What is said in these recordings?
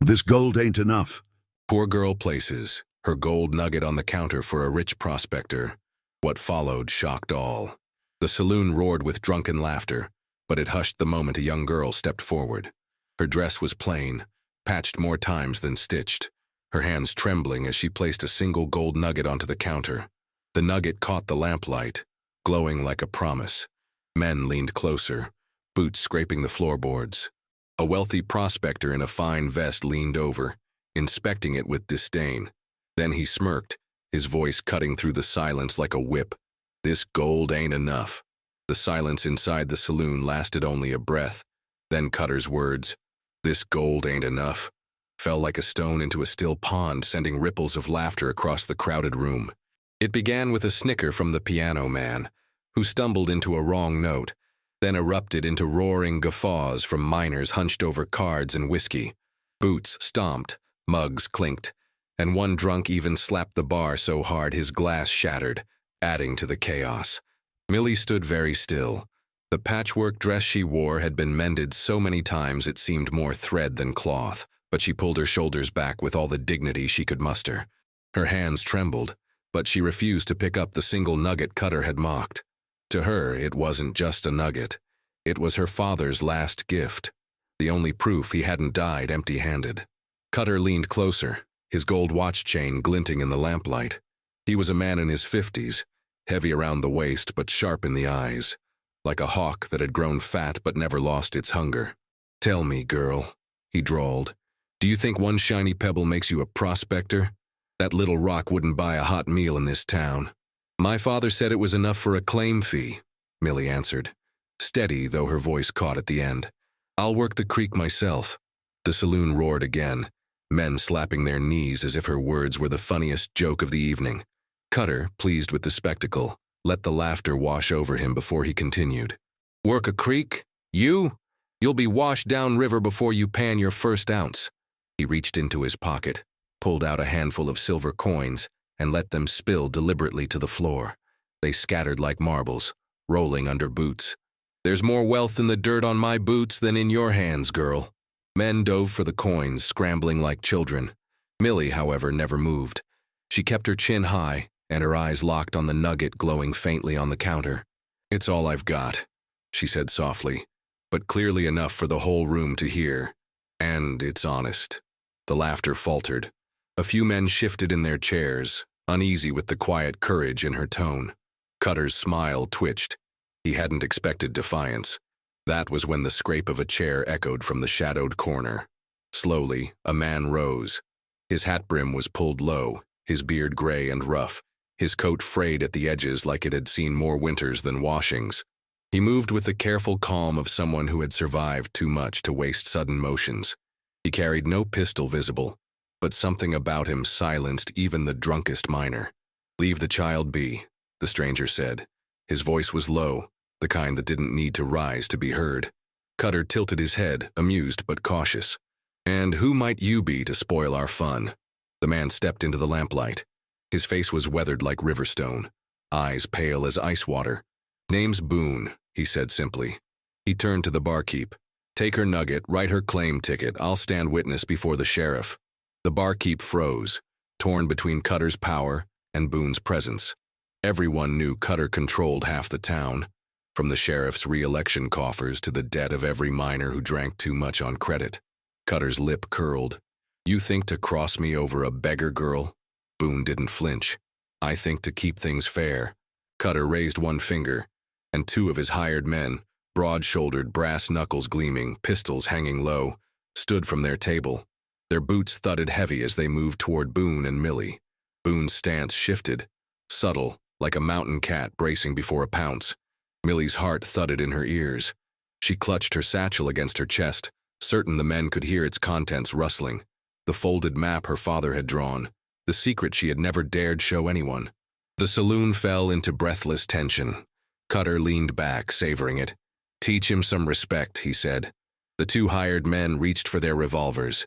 This gold ain't enough. Poor girl places her gold nugget on the counter for a rich prospector. What followed shocked all. The saloon roared with drunken laughter, but it hushed the moment a young girl stepped forward. Her dress was plain, patched more times than stitched, her hands trembling as she placed a single gold nugget onto the counter. The nugget caught the lamplight, glowing like a promise. Men leaned closer, boots scraping the floorboards. A wealthy prospector in a fine vest leaned over, inspecting it with disdain. Then he smirked, his voice cutting through the silence like a whip. "This gold ain't enough." The silence inside the saloon lasted only a breath. Then Cutter's words, "This gold ain't enough," fell like a stone into a still pond, sending ripples of laughter across the crowded room. It began with a snicker from the piano man, who stumbled into a wrong note, then erupted into roaring guffaws from miners hunched over cards and whiskey. Boots stomped, mugs clinked, and one drunk even slapped the bar so hard his glass shattered, adding to the chaos. Millie stood very still. The patchwork dress she wore had been mended so many times it seemed more thread than cloth, but she pulled her shoulders back with all the dignity she could muster. Her hands trembled, but she refused to pick up the single nugget Cutter had mocked. To her, it wasn't just a nugget. It was her father's last gift, the only proof he hadn't died empty-handed. Cutter leaned closer, his gold watch chain glinting in the lamplight. He was a man in his 50s, heavy around the waist but sharp in the eyes, like a hawk that had grown fat but never lost its hunger. "Tell me, girl," he drawled, "do you think one shiny pebble makes you a prospector? That little rock wouldn't buy a hot meal in this town." "My father said it was enough for a claim fee," Millie answered, steady though her voice caught at the end. "I'll work the creek myself." The saloon roared again, men slapping their knees as if her words were the funniest joke of the evening. Cutter, pleased with the spectacle, let the laughter wash over him before he continued. "Work a creek? You? You'll be washed down river before you pan your first ounce." He reached into his pocket, pulled out a handful of silver coins, and let them spill deliberately to the floor. They scattered like marbles, rolling under boots. "There's more wealth in the dirt on my boots than in your hands, girl." Men dove for the coins, scrambling like children. Millie, however, never moved. She kept her chin high, and her eyes locked on the nugget glowing faintly on the counter. "It's all I've got," she said softly, but clearly enough for the whole room to hear. "And it's honest." The laughter faltered. A few men shifted in their chairs, uneasy with the quiet courage in her tone. Cutter's smile twitched. He hadn't expected defiance. That was when the scrape of a chair echoed from the shadowed corner. Slowly, a man rose. His hat brim was pulled low, his beard gray and rough, his coat frayed at the edges like it had seen more winters than washings. He moved with the careful calm of someone who had survived too much to waste sudden motions. He carried no pistol visible, but something about him silenced even the drunkest miner. "Leave the child be," the stranger said. His voice was low, the kind that didn't need to rise to be heard. Cutter tilted his head, amused but cautious. "And who might you be to spoil our fun?" The man stepped into the lamplight. His face was weathered like riverstone, eyes pale as ice water. "Name's Boone," he said simply. He turned to the barkeep. "Take her nugget, write her claim ticket. I'll stand witness before the sheriff." The barkeep froze, torn between Cutter's power and Boone's presence. Everyone knew Cutter controlled half the town, from the sheriff's re-election coffers to the debt of every miner who drank too much on credit. Cutter's lip curled. "You think to cross me over a beggar girl?" Boone didn't flinch. "I think to keep things fair." Cutter raised one finger, and two of his hired men, broad-shouldered, brass knuckles gleaming, pistols hanging low, stood from their table. Their boots thudded heavy as they moved toward Boone and Millie. Boone's stance shifted, subtle, like a mountain cat bracing before a pounce. Millie's heart thudded in her ears. She clutched her satchel against her chest, certain the men could hear its contents rustling. The folded map her father had drawn, the secret she had never dared show anyone. The saloon fell into breathless tension. Cutter leaned back, savoring it. "Teach him some respect," he said. The two hired men reached for their revolvers,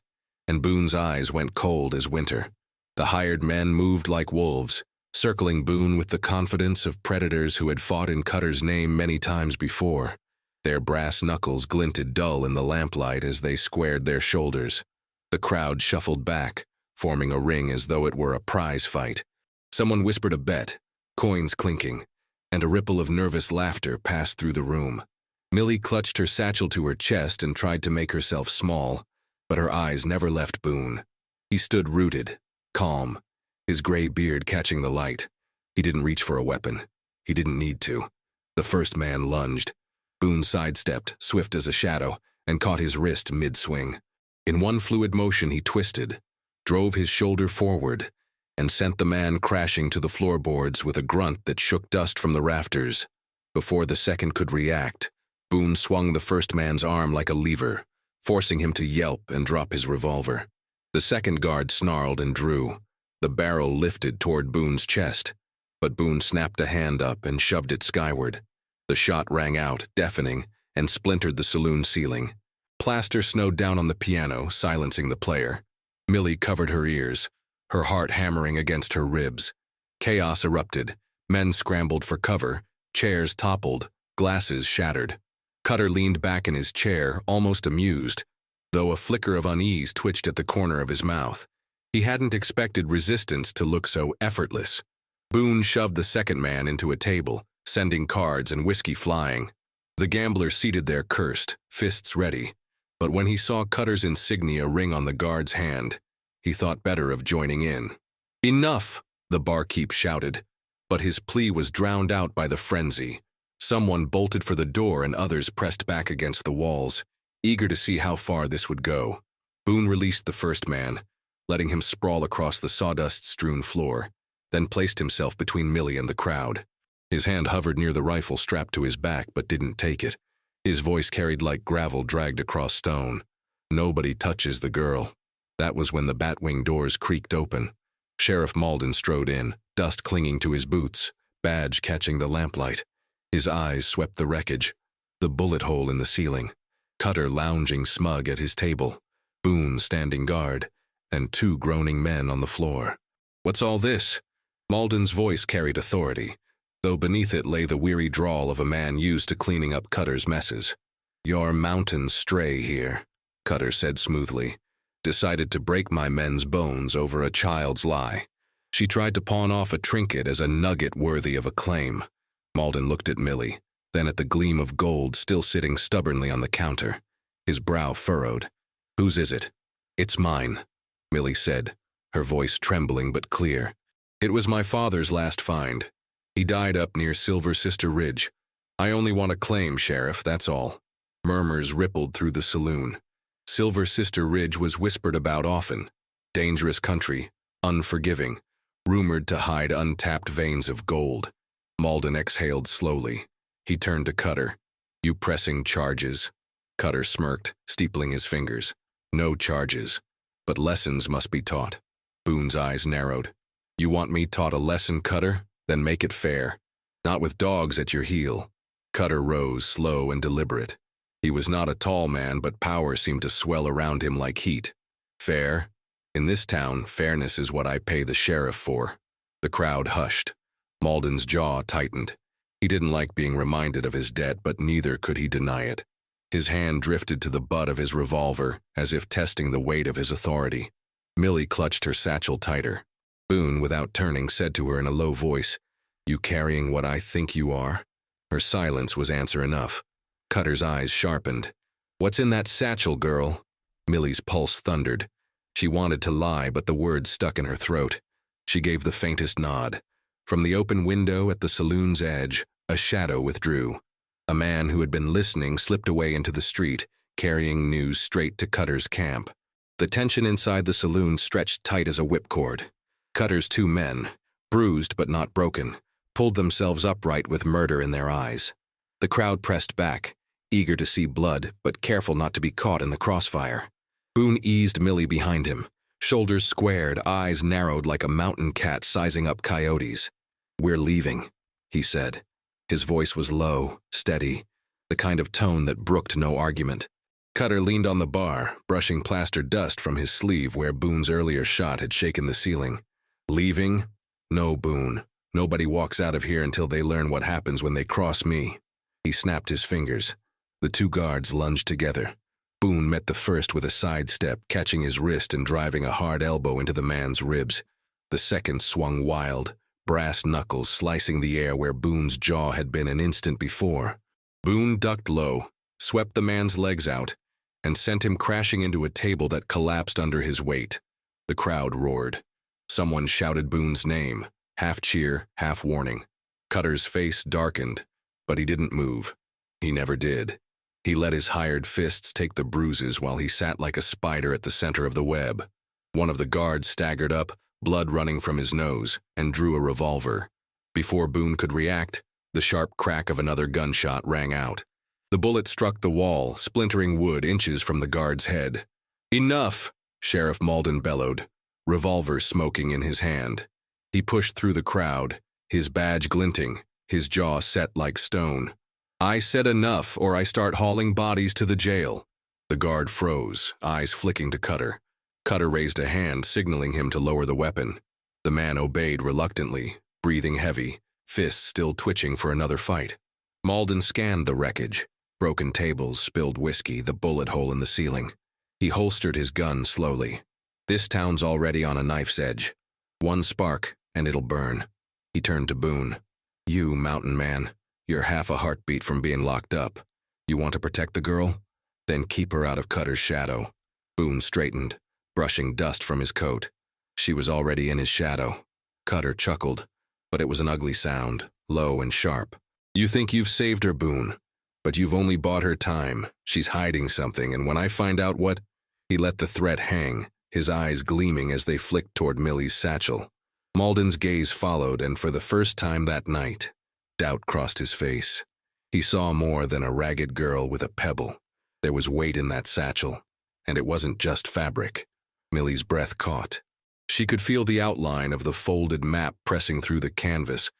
and Boone's eyes went cold as winter. The hired men moved like wolves, circling Boone with the confidence of predators who had fought in Cutter's name many times before. Their brass knuckles glinted dull in the lamplight as they squared their shoulders. The crowd shuffled back, forming a ring as though it were a prize fight. Someone whispered a bet, coins clinking, and a ripple of nervous laughter passed through the room. Millie clutched her satchel to her chest and tried to make herself small, but her eyes never left Boone. He stood rooted, calm, his gray beard catching the light. He didn't reach for a weapon. He didn't need to. The first man lunged. Boone sidestepped, swift as a shadow, and caught his wrist mid-swing. In one fluid motion he twisted, drove his shoulder forward, and sent the man crashing to the floorboards with a grunt that shook dust from the rafters. Before the second could react, Boone swung the first man's arm like a lever, forcing him to yelp and drop his revolver. The second guard snarled and drew. The barrel lifted toward Boone's chest, but Boone snapped a hand up and shoved it skyward. The shot rang out, deafening, and splintered the saloon ceiling. Plaster snowed down on the piano, silencing the player. Millie covered her ears, her heart hammering against her ribs. Chaos erupted. Men scrambled for cover, chairs toppled, glasses shattered. Cutter leaned back in his chair, almost amused, though a flicker of unease twitched at the corner of his mouth. He hadn't expected resistance to look so effortless. Boone shoved the second man into a table, sending cards and whiskey flying. The gambler seated there cursed, fists ready. But when he saw Cutter's insignia ring on the guard's hand, he thought better of joining in. "Enough!" the barkeep shouted, but his plea was drowned out by the frenzy. Someone bolted for the door and others pressed back against the walls, eager to see how far this would go. Boone released the first man, letting him sprawl across the sawdust-strewn floor, then placed himself between Millie and the crowd. His hand hovered near the rifle strapped to his back but didn't take it. His voice carried like gravel dragged across stone. "Nobody touches the girl." That was when the batwing doors creaked open. Sheriff Malden strode in, dust clinging to his boots, badge catching the lamplight. His eyes swept the wreckage, the bullet hole in the ceiling, Cutter lounging smug at his table, Boone standing guard, and two groaning men on the floor. "What's all this?" Malden's voice carried authority, though beneath it lay the weary drawl of a man used to cleaning up Cutter's messes. "Your mountains stray here," Cutter said smoothly. "Decided to break my men's bones over a child's lie. She tried to pawn off a trinket as a nugget worthy of a claim." Malden looked at Millie, then at the gleam of gold still sitting stubbornly on the counter. His brow furrowed. "Whose is it?" "It's mine," Millie said, her voice trembling but clear. "It was my father's last find. He died up near Silver Sister Ridge. I only want a claim, Sheriff, that's all." Murmurs rippled through the saloon. Silver Sister Ridge was whispered about often. Dangerous country, unforgiving, rumored to hide untapped veins of gold. Malden exhaled slowly. He turned to Cutter. "You pressing charges?" Cutter smirked, steepling his fingers. "No charges, but lessons must be taught." Boone's eyes narrowed. "You want me taught a lesson, Cutter? Then make it fair. Not with dogs at your heel." Cutter rose, slow and deliberate. He was not a tall man, but power seemed to swell around him like heat. "Fair? In this town, fairness is what I pay the sheriff for." The crowd hushed. Malden's jaw tightened. He didn't like being reminded of his debt, but neither could he deny it. His hand drifted to the butt of his revolver, as if testing the weight of his authority. Millie clutched her satchel tighter. Boone, without turning, said to her in a low voice, "You carrying what I think you are?" Her silence was answer enough. Cutter's eyes sharpened. "What's in that satchel, girl?" Millie's pulse thundered. She wanted to lie, but the words stuck in her throat. She gave the faintest nod. From the open window at the saloon's edge, a shadow withdrew. A man who had been listening slipped away into the street, carrying news straight to Cutter's camp. The tension inside the saloon stretched tight as a whipcord. Cutter's two men, bruised but not broken, pulled themselves upright with murder in their eyes. The crowd pressed back, eager to see blood, but careful not to be caught in the crossfire. Boone eased Millie behind him, shoulders squared, eyes narrowed like a mountain cat sizing up coyotes. "We're leaving," he said. His voice was low, steady, the kind of tone that brooked no argument. Cutter leaned on the bar, brushing plaster dust from his sleeve where Boone's earlier shot had shaken the ceiling. "Leaving? No, Boone. Nobody walks out of here until they learn what happens when they cross me." He snapped his fingers. The two guards lunged together. Boone met the first with a sidestep, catching his wrist and driving a hard elbow into the man's ribs. The second swung wild, brass knuckles slicing the air where Boone's jaw had been an instant before. Boone ducked low, swept the man's legs out, and sent him crashing into a table that collapsed under his weight. The crowd roared. Someone shouted Boone's name, half cheer, half warning. Cutter's face darkened, but he didn't move. He never did. He let his hired fists take the bruises while he sat like a spider at the center of the web. One of the guards staggered up, blood running from his nose, and drew a revolver. Before Boone could react, the sharp crack of another gunshot rang out. The bullet struck the wall, splintering wood inches from the guard's head. "Enough!" Sheriff Malden bellowed, revolver smoking in his hand. He pushed through the crowd, his badge glinting, his jaw set like stone. "I said enough, or I start hauling bodies to the jail." The guard froze, eyes flicking to Cutter. Cutter raised a hand, signaling him to lower the weapon. The man obeyed reluctantly, breathing heavy, fists still twitching for another fight. Malden scanned the wreckage, broken tables, spilled whiskey, the bullet hole in the ceiling. He holstered his gun slowly. This town's already on a knife's edge. One spark, and it'll burn. He turned to Boone. "You, mountain man, you're half a heartbeat from being locked up. You want to protect the girl? Then keep her out of Cutter's shadow." Boone straightened, brushing dust from his coat. She was already in his shadow. Cutter chuckled, but it was an ugly sound, low and sharp. "You think you've saved her, Boone, but you've only bought her time. She's hiding something, and when I find out what—" He let the threat hang, his eyes gleaming as they flicked toward Millie's satchel. Malden's gaze followed, and for the first time that night, doubt crossed his face. He saw more than a ragged girl with a pebble. There was weight in that satchel, and it wasn't just fabric. Millie's breath caught. She could feel the outline of the folded map pressing through the canvas,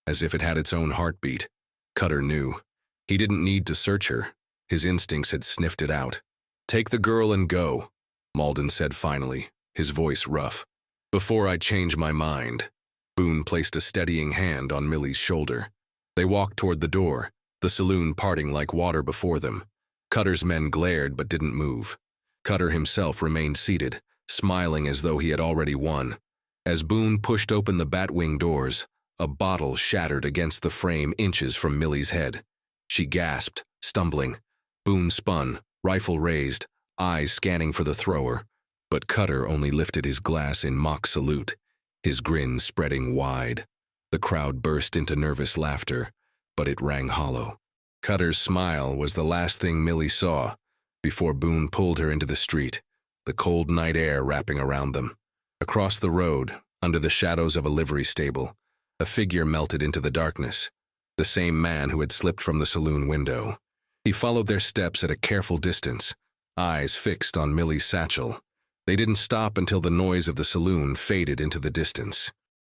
as if it had its own heartbeat. Cutter knew. He didn't need to search her. His instincts had sniffed it out. "Take the girl and go," Malden said finally, his voice rough. "Before I change my mind." Boone placed a steadying hand on Millie's shoulder. They walked toward the door, the saloon parting like water before them. Cutter's men glared but didn't move. Cutter himself remained seated, smiling as though he had already won. As Boone pushed open the batwing doors, a bottle shattered against the frame inches from Millie's head. She gasped, stumbling. Boone spun, rifle raised, eyes scanning for the thrower. But Cutter only lifted his glass in mock salute, his grin spreading wide. The crowd burst into nervous laughter, but it rang hollow. Cutter's smile was the last thing Millie saw before Boone pulled her into the street, the cold night air wrapping around them. Across the road, under the shadows of a livery stable, a figure melted into the darkness, the same man who had slipped from the saloon window. He followed their steps at a careful distance, eyes fixed on Millie's satchel. They didn't stop until the noise of the saloon faded into the distance.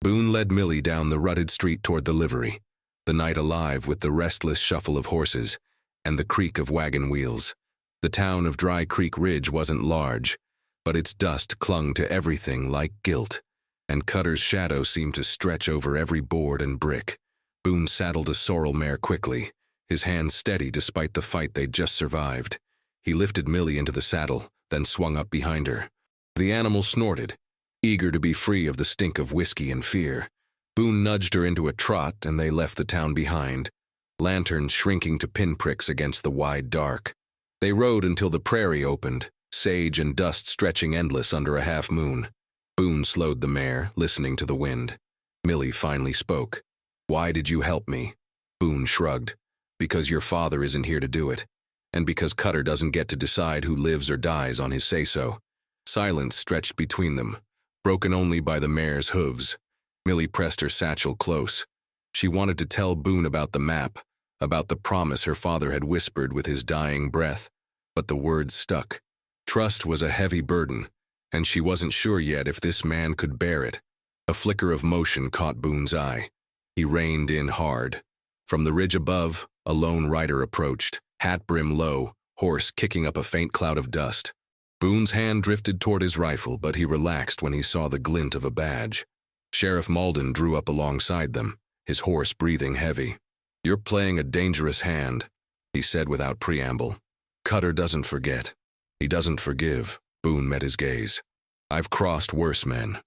Boone led Millie down the rutted street toward the livery, the night alive with the restless shuffle of horses and the creak of wagon wheels. The town of Dry Creek Ridge wasn't large, but its dust clung to everything like guilt, and Cutter's shadow seemed to stretch over every board and brick. Boone saddled a sorrel mare quickly, his hands steady despite the fight they'd just survived. He lifted Millie into the saddle, then swung up behind her. The animal snorted, eager to be free of the stink of whiskey and fear. Boone nudged her into a trot, and they left the town behind, lanterns shrinking to pinpricks against the wide dark. They rode until the prairie opened, sage and dust stretching endless under a half moon. Boone slowed the mare, listening to the wind. Millie finally spoke. "Why did you help me?" Boone shrugged. "Because your father isn't here to do it, and because Cutter doesn't get to decide who lives or dies on his say-so." Silence stretched between them, broken only by the mare's hooves. Millie pressed her satchel close. She wanted to tell Boone about the map, about the promise her father had whispered with his dying breath, but the words stuck. Trust was a heavy burden, and she wasn't sure yet if this man could bear it. A flicker of motion caught Boone's eye. He reined in hard. From the ridge above, a lone rider approached, hat brim low, horse kicking up a faint cloud of dust. Boone's hand drifted toward his rifle, but he relaxed when he saw the glint of a badge. Sheriff Malden drew up alongside them, his horse breathing heavy. "You're playing a dangerous hand," he said without preamble. "Cutter doesn't forget." He doesn't forgive. Boone met his gaze. I've crossed worse men.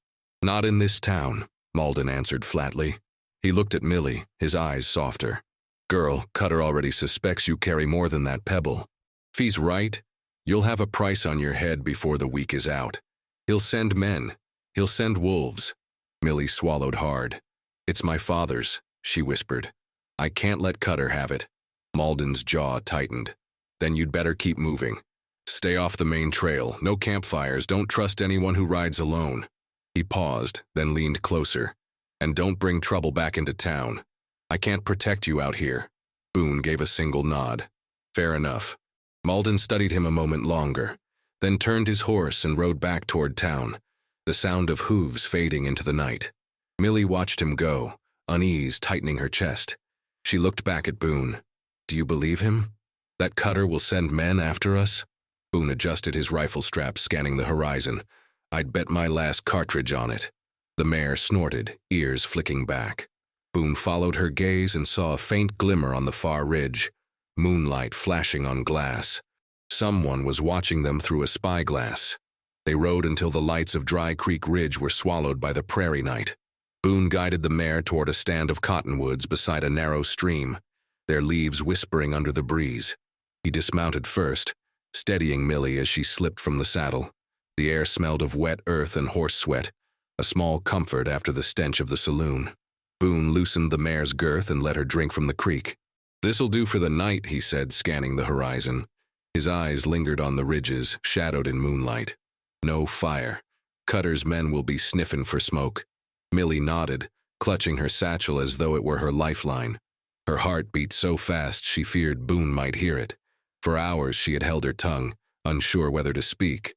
Not in this town, Malden answered flatly. He looked at Millie, his eyes softer. Girl, Cutter already suspects you carry more than that pebble. If he's right, you'll have a price on your head before the week is out. He'll send men. He'll send wolves. Millie swallowed hard. It's my father's, she whispered. I can't let Cutter have it. Malden's jaw tightened. Then you'd better keep moving. Stay off the main trail, no campfires, don't trust anyone who rides alone. He paused, then leaned closer. And don't bring trouble back into town. I can't protect you out here. Boone gave a single nod. Fair enough. Malden studied him a moment longer, then turned his horse and rode back toward town, the sound of hooves fading into the night. Millie watched him go, unease tightening her chest. She looked back at Boone. Do you believe him? That Cutter will send men after us? Boone adjusted his rifle strap, scanning the horizon. I'd bet my last cartridge on it. The mare snorted, ears flicking back. Boone followed her gaze and saw a faint glimmer on the far ridge, moonlight flashing on glass. Someone was watching them through a spyglass. They rode until the lights of Dry Creek Ridge were swallowed by the prairie night. Boone guided the mare toward a stand of cottonwoods beside a narrow stream, their leaves whispering under the breeze. He dismounted first, steadying Millie as she slipped from the saddle. The air smelled of wet earth and horse sweat, a small comfort after the stench of the saloon. Boone loosened the mare's girth and let her drink from the creek. This'll do for the night, he said, scanning the horizon. His eyes lingered on the ridges, shadowed in moonlight. No fire. Cutter's men will be sniffing for smoke. Millie nodded, clutching her satchel as though it were her lifeline. Her heart beat so fast she feared Boone might hear it. For hours she had held her tongue, unsure whether to speak.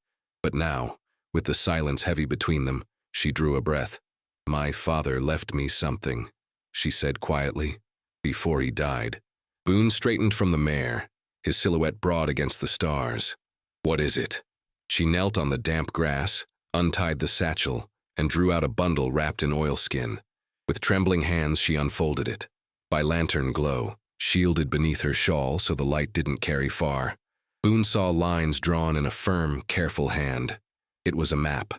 But now, with the silence heavy between them, she drew a breath. My father left me something, she said quietly, before he died. Boone straightened from the mare, his silhouette broad against the stars. What is it? She knelt on the damp grass, untied the satchel, and drew out a bundle wrapped in oilskin. With trembling hands she unfolded it. By lantern glow, shielded beneath her shawl so the light didn't carry far, Boone saw lines drawn in a firm, careful hand. It was a map.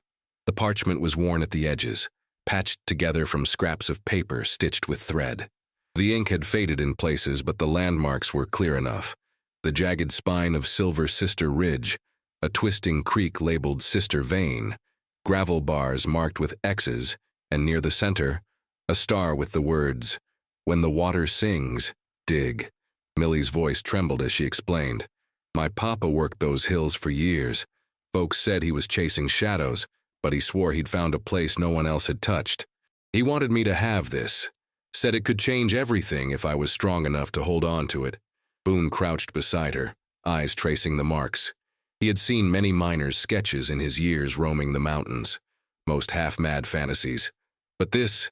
The parchment was worn at the edges, patched together from scraps of paper stitched with thread. The ink had faded in places, but the landmarks were clear enough. The jagged spine of Silver Sister Ridge, a twisting creek labeled Sister Vein, gravel bars marked with X's, and near the center, a star with the words, When the water sings, dig. Millie's voice trembled as she explained. My papa worked those hills for years. Folks said he was chasing shadows, but he swore he'd found a place no one else had touched. He wanted me to have this. Said it could change everything if I was strong enough to hold on to it. Boone crouched beside her, eyes tracing the marks. He had seen many miners' sketches in his years roaming the mountains, most half-mad fantasies. But this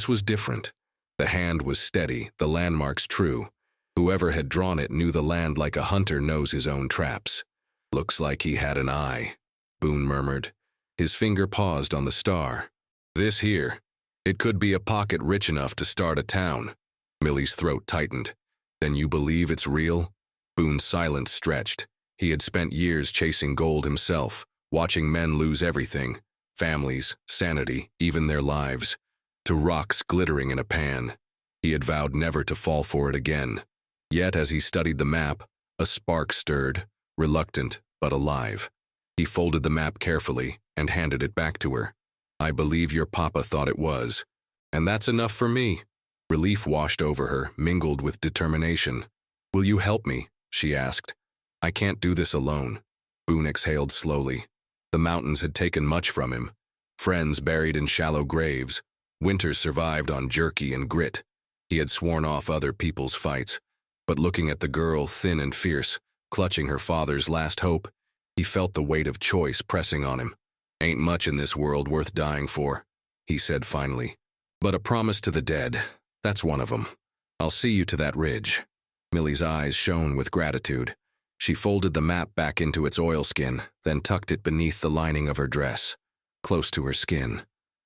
was different. The hand was steady, the landmarks true. Whoever had drawn it knew the land like a hunter knows his own traps. Looks like he had an eye, Boone murmured. His finger paused on the star. This here. It could be a pocket rich enough to start a town. Millie's throat tightened. Then you believe it's real? Boone's silence stretched. He had spent years chasing gold himself, watching men lose everything, families, sanity, even their lives, to rocks glittering in a pan. He had vowed never to fall for it again. Yet as he studied the map, a spark stirred, reluctant but alive. He folded the map carefully and handed it back to her. I believe your papa thought it was. And that's enough for me. Relief washed over her, mingled with determination. Will you help me? She asked. I can't do this alone. Boone exhaled slowly. The mountains had taken much from him. Friends buried in shallow graves. Winters survived on jerky and grit. He had sworn off other people's fights. But looking at the girl, thin and fierce, clutching her father's last hope, he felt the weight of choice pressing on him. Ain't much in this world worth dying for, he said finally. But a promise to the dead, that's one of them. I'll see you to that ridge. Millie's eyes shone with gratitude. She folded the map back into its oilskin, then tucked it beneath the lining of her dress, close to her skin.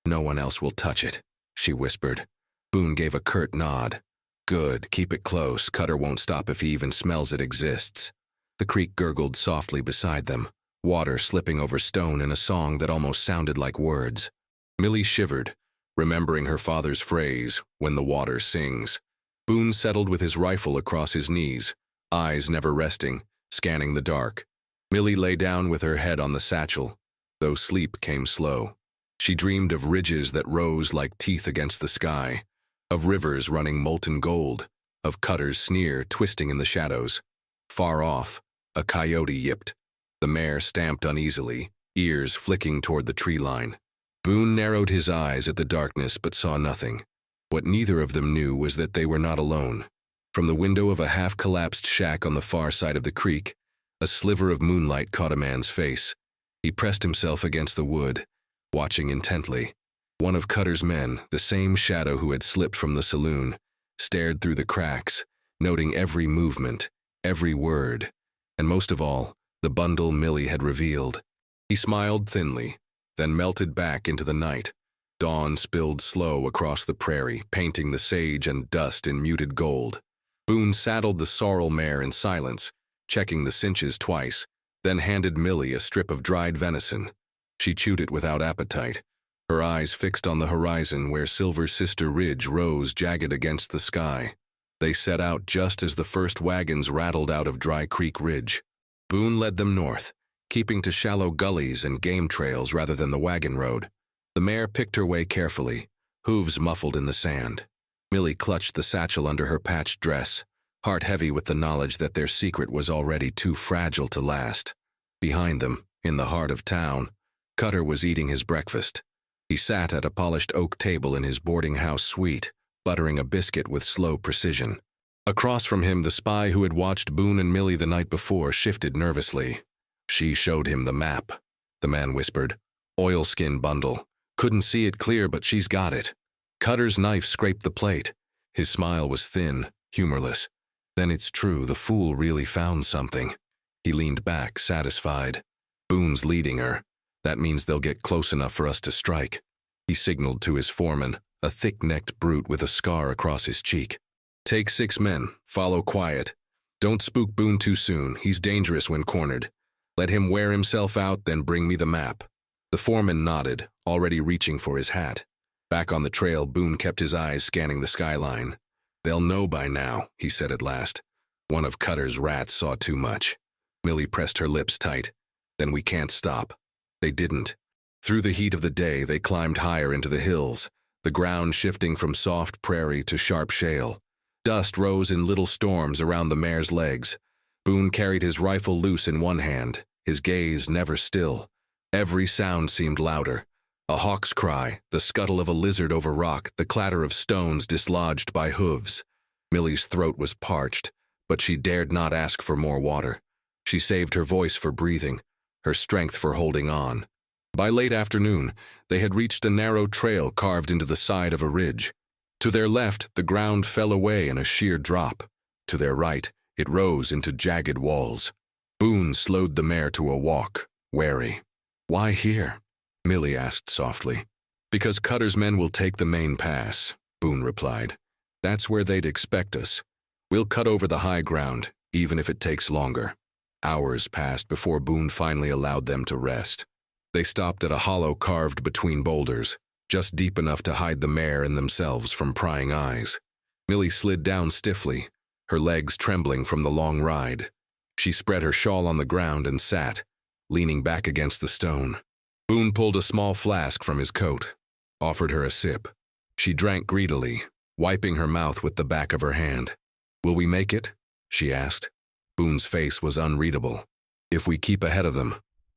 No one else will touch it, she whispered. Boone gave a curt nod. Good, keep it close. Cutter won't stop if he even smells it exists. The creek gurgled softly beside them. water slipping over stone in a song that almost sounded like words. Millie shivered, remembering her father's phrase, "when the water sings." Boone settled with his rifle across his knees, eyes never resting, scanning the dark. Millie lay down with her head on the satchel, though sleep came slow. She dreamed of ridges that rose like teeth against the sky, of rivers running molten gold, of Cutter's sneer twisting in the shadows. Far off, a coyote yipped. The mare stamped uneasily, ears flicking toward the tree line. Boone narrowed his eyes at the darkness but saw nothing. What neither of them knew was that they were not alone. From the window of a half-collapsed shack on the far side of the creek, a sliver of moonlight caught a man's face. He pressed himself against the wood, watching intently. One of Cutter's men, the same shadow who had slipped from the saloon, stared through the cracks, noting every movement, every word, and most of all, the bundle Millie had revealed. He smiled thinly, then melted back into the night. Dawn spilled slow across the prairie, painting the sage and dust in muted gold. Boone saddled the sorrel mare in silence, checking the cinches twice, then handed Millie a strip of dried venison. She chewed it without appetite, her eyes fixed on the horizon where Silver Sister Ridge rose jagged against the sky. They set out just as the first wagons rattled out of Dry Creek Ridge. Boone led them north, keeping to shallow gullies and game trails rather than the wagon road. The mare picked her way carefully, hooves muffled in the sand. Millie clutched the satchel under her patched dress, heart heavy with the knowledge that their secret was already too fragile to last. Behind them, in the heart of town, Cutter was eating his breakfast. He sat at a polished oak table in his boarding house suite, buttering a biscuit with slow precision. Across from him, the spy who had watched Boone and Millie the night before shifted nervously. "She showed him the map," the man whispered. "Oilskin bundle. Couldn't see it clear, but she's got it." Cutter's knife scraped the plate. His smile was thin, humorless. "Then it's true, the fool really found something." He leaned back, satisfied. "Boone's leading her. That means they'll get close enough for us to strike." He signaled to his foreman, a thick-necked brute with a scar across his cheek. "Take 6 men. Follow quiet. Don't spook Boone too soon. He's dangerous when cornered. Let him wear himself out, then bring me the map." The foreman nodded, already reaching for his hat. Back on the trail, Boone kept his eyes scanning the skyline. "They'll know by now," he said at last. "One of Cutter's rats saw too much." Millie pressed her lips tight. "Then we can't stop." They didn't. Through the heat of the day, they climbed higher into the hills, the ground shifting from soft prairie to sharp shale. Dust rose in little storms around the mare's legs. Boone carried his rifle loose in one hand, his gaze never still. Every sound seemed louder. A hawk's cry, the scuttle of a lizard over rock, the clatter of stones dislodged by hooves. Millie's throat was parched, but she dared not ask for more water. She saved her voice for breathing, her strength for holding on. By late afternoon, they had reached a narrow trail carved into the side of a ridge. To their left, the ground fell away in a sheer drop. To their right, it rose into jagged walls. Boone slowed the mare to a walk, wary. "Why here?" Millie asked softly. "Because Cutter's men will take the main pass," Boone replied. "That's where they'd expect us. We'll cut over the high ground, even if it takes longer." Hours passed before Boone finally allowed them to rest. They stopped at a hollow carved between boulders, just deep enough to hide the mare and themselves from prying eyes. Millie slid down stiffly, her legs trembling from the long ride. She spread her shawl on the ground and sat, leaning back against the stone. Boone pulled a small flask from his coat, offered her a sip. She drank greedily, wiping her mouth with the back of her hand. "Will we make it?" she asked. Boone's face was unreadable. "If we keep ahead of them."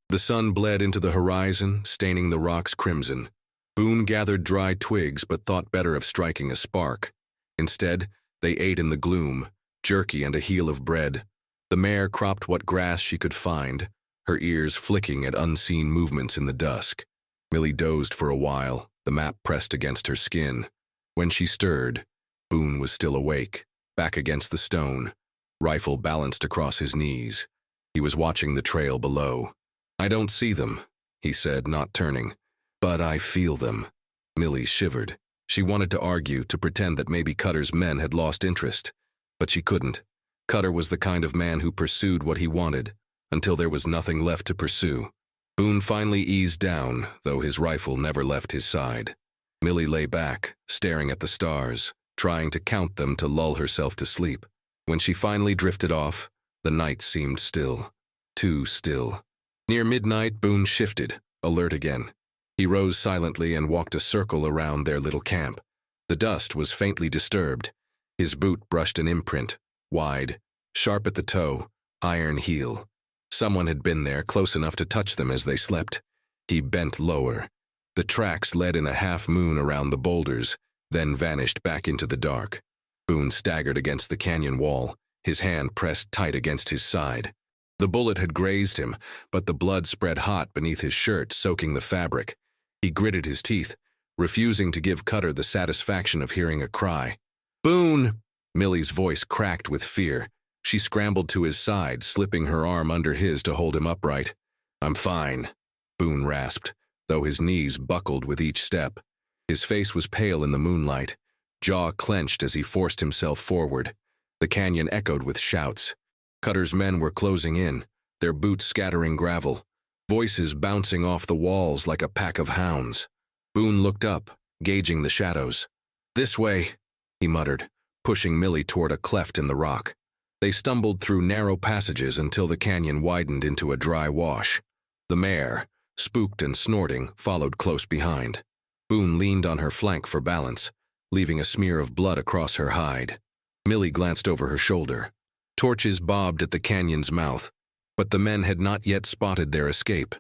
The sun bled into the horizon, staining the rocks crimson. Boone gathered dry twigs but thought better of striking a spark. Instead, they ate in the gloom, jerky and a heel of bread. The mare cropped what grass she could find, her ears flicking at unseen movements in the dusk. Millie dozed for a while, the map pressed against her skin. When she stirred, Boone was still awake, back against the stone, rifle balanced across his knees. He was watching the trail below. "I don't see them," he said, not turning. "But I feel them." Millie shivered. She wanted to argue, to pretend that maybe Cutter's men had lost interest. But she couldn't. Cutter was the kind of man who pursued what he wanted, until there was nothing left to pursue. Boone finally eased down, though his rifle never left his side. Millie lay back, staring at the stars, trying to count them to lull herself to sleep. When she finally drifted off, the night seemed still. Too still. Near midnight, Boone shifted, alert again. He rose silently and walked a circle around their little camp. The dust was faintly disturbed. His boot brushed an imprint, wide, sharp at the toe, iron heel. Someone had been there, close enough to touch them as they slept. He bent lower. The tracks led in a half-moon around the boulders, then vanished back into the dark. Boone staggered against the canyon wall, his hand pressed tight against his side. The bullet had grazed him, but the blood spread hot beneath his shirt, soaking the fabric. He gritted his teeth, refusing to give Cutter the satisfaction of hearing a cry. "Boone!" Millie's voice cracked with fear. She scrambled to his side, slipping her arm under his to hold him upright. "I'm fine," Boone rasped, though his knees buckled with each step. His face was pale in the moonlight, jaw clenched as he forced himself forward. The canyon echoed with shouts. Cutter's men were closing in, their boots scattering gravel, voices bouncing off the walls like a pack of hounds. Boone looked up, gauging the shadows. "This way," he muttered, pushing Millie toward a cleft in the rock. They stumbled through narrow passages until the canyon widened into a dry wash. The mare, spooked and snorting, followed close behind. Boone leaned on her flank for balance, leaving a smear of blood across her hide. Millie glanced over her shoulder. Torches bobbed at the canyon's mouth, but the men had not yet spotted their escape.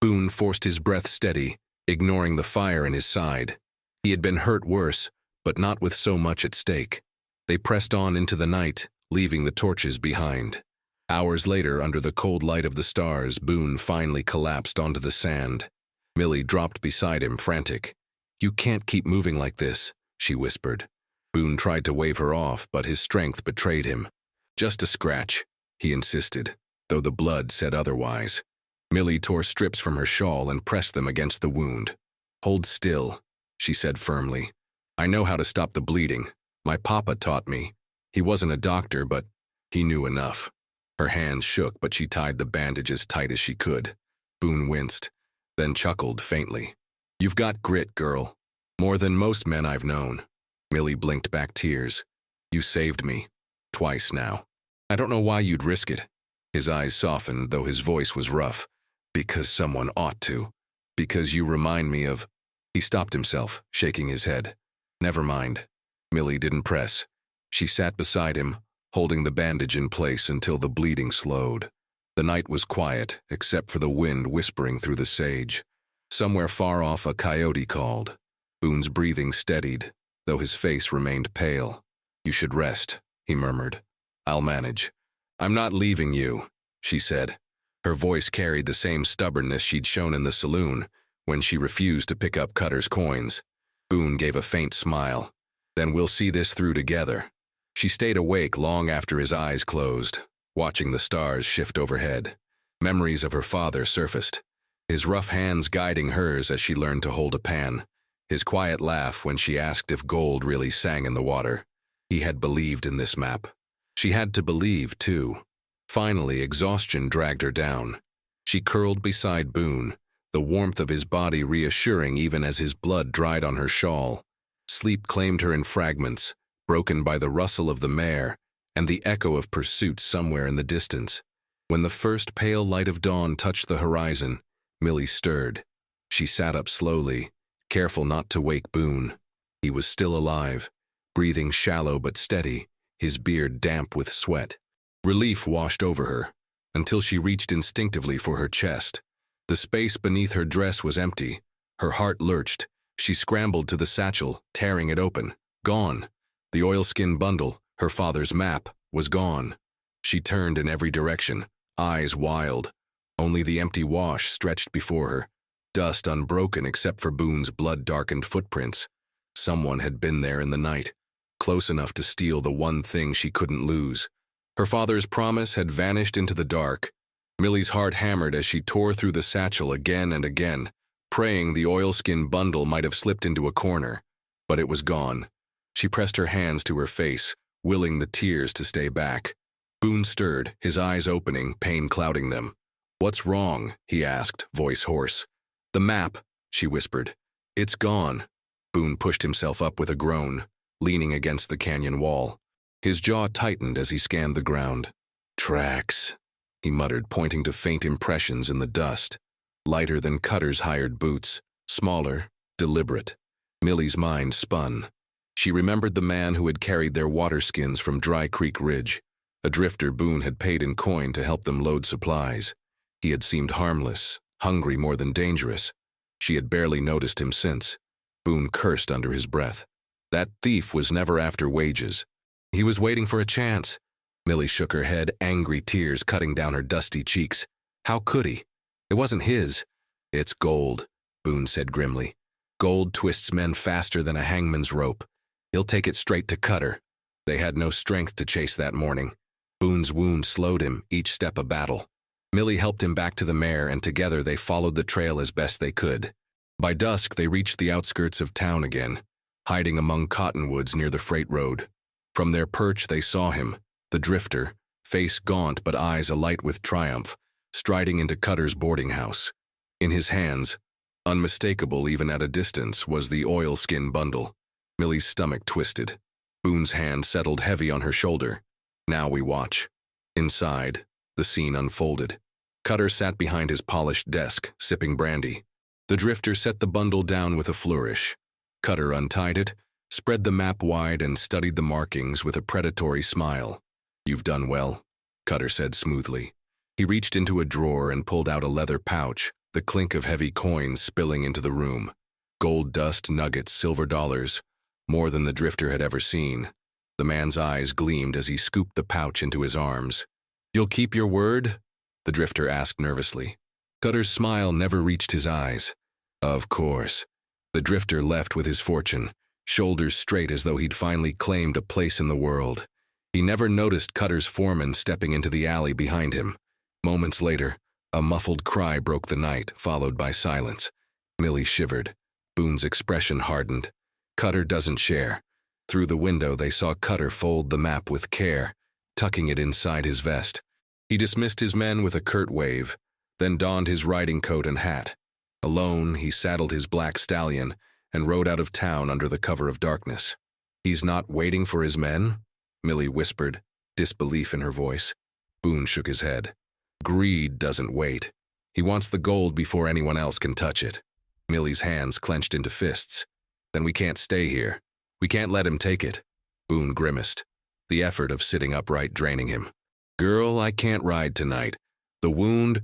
Boone forced his breath steady, ignoring the fire in his side. He had been hurt worse, but not with so much at stake. They pressed on into the night, leaving the torches behind. Hours later, under the cold light of the stars, Boone finally collapsed onto the sand. Millie dropped beside him, frantic. "You can't keep moving like this," she whispered. Boone tried to wave her off, but his strength betrayed him. "Just a scratch," he insisted, though the blood said otherwise. Millie tore strips from her shawl and pressed them against the wound. "Hold still," she said firmly. "I know how to stop the bleeding. My papa taught me. He wasn't a doctor, but he knew enough." Her hands shook, but she tied the bandage as tight as she could. Boone winced, then chuckled faintly. "You've got grit, girl. More than most men I've known." Millie blinked back tears. "You saved me. Twice now. I don't know why you'd risk it." His eyes softened, though his voice was rough. "Because someone ought to. Because you remind me of—" He stopped himself, shaking his head. "Never mind." Millie didn't press. She sat beside him, holding the bandage in place until the bleeding slowed. The night was quiet, except for the wind whispering through the sage. Somewhere far off, a coyote called. Boone's breathing steadied, though his face remained pale. "You should rest," he murmured. "I'll manage." "I'm not leaving you," she said. Her voice carried the same stubbornness she'd shown in the saloon, when she refused to pick up Cutter's coins. Boone gave a faint smile. "Then we'll see this through together." She stayed awake long after his eyes closed, watching the stars shift overhead. Memories of her father surfaced, his rough hands guiding hers as she learned to hold a pan, his quiet laugh when she asked if gold really sang in the water. He had believed in this map. She had to believe, too. Finally, exhaustion dragged her down. She curled beside Boone, the warmth of his body reassuring even as his blood dried on her shawl. Sleep claimed her in fragments, broken by the rustle of the mare and the echo of pursuit somewhere in the distance. When the first pale light of dawn touched the horizon, Millie stirred. She sat up slowly, careful not to wake Boone. He was still alive, breathing shallow but steady, his beard damp with sweat. Relief washed over her, until she reached instinctively for her chest. The space beneath her dress was empty. Her heart lurched. She scrambled to the satchel, tearing it open. Gone. The oilskin bundle, her father's map, was gone. She turned in every direction, eyes wild. Only the empty wash stretched before her, dust unbroken except for Boone's blood-darkened footprints. Someone had been there in the night, close enough to steal the one thing she couldn't lose. Her father's promise had vanished into the dark. Millie's heart hammered as she tore through the satchel again and again, praying the oilskin bundle might have slipped into a corner. But it was gone. She pressed her hands to her face, willing the tears to stay back. Boone stirred, his eyes opening, pain clouding them. "What's wrong?" he asked, voice hoarse. "The map," she whispered. "It's gone." Boone pushed himself up with a groan, leaning against the canyon wall. His jaw tightened as he scanned the ground. "Tracks," he muttered, pointing to faint impressions in the dust. Lighter than Cutter's hired boots, smaller, deliberate. Millie's mind spun. She remembered the man who had carried their water skins from Dry Creek Ridge, a drifter Boone had paid in coin to help them load supplies. He had seemed harmless, hungry more than dangerous. She had barely noticed him since. Boone cursed under his breath. That thief was never after wages. He was waiting for a chance. Millie shook her head, angry tears cutting down her dusty cheeks. How could he? It wasn't his. "It's gold," Boone said grimly. "Gold twists men faster than a hangman's rope. He'll take it straight to Cutter." They had no strength to chase that morning. Boone's wound slowed him, each step a battle. Millie helped him back to the mare, and together they followed the trail as best they could. By dusk, they reached the outskirts of town again, hiding among cottonwoods near the freight road. From their perch they saw him, the drifter, face gaunt but eyes alight with triumph, striding into Cutter's boarding house. In his hands, unmistakable even at a distance, was the oilskin bundle. Millie's stomach twisted. Boone's hand settled heavy on her shoulder. "Now we watch." Inside, the scene unfolded. Cutter sat behind his polished desk, sipping brandy. The drifter set the bundle down with a flourish. Cutter untied it, spread the map wide, and studied the markings with a predatory smile. "You've done well," Cutter said smoothly. He reached into a drawer and pulled out a leather pouch, the clink of heavy coins spilling into the room. Gold dust, nuggets, silver dollars, more than the drifter had ever seen. The man's eyes gleamed as he scooped the pouch into his arms. "You'll keep your word?" the drifter asked nervously. Cutter's smile never reached his eyes. "Of course." The drifter left with his fortune, shoulders straight as though he'd finally claimed a place in the world. He never noticed Cutter's foreman stepping into the alley behind him. Moments later, a muffled cry broke the night, followed by silence. Millie shivered. Boone's expression hardened. Cutter doesn't share. Through the window, they saw Cutter fold the map with care, tucking it inside his vest. He dismissed his men with a curt wave, then donned his riding coat and hat. Alone, he saddled his black stallion and rode out of town under the cover of darkness. "He's not waiting for his men?" Millie whispered, disbelief in her voice. Boone shook his head. "Greed doesn't wait. He wants the gold before anyone else can touch it." Millie's hands clenched into fists. "Then we can't stay here. We can't let him take it." Boone grimaced, the effort of sitting upright draining him. "Girl, I can't ride tonight. The wound—"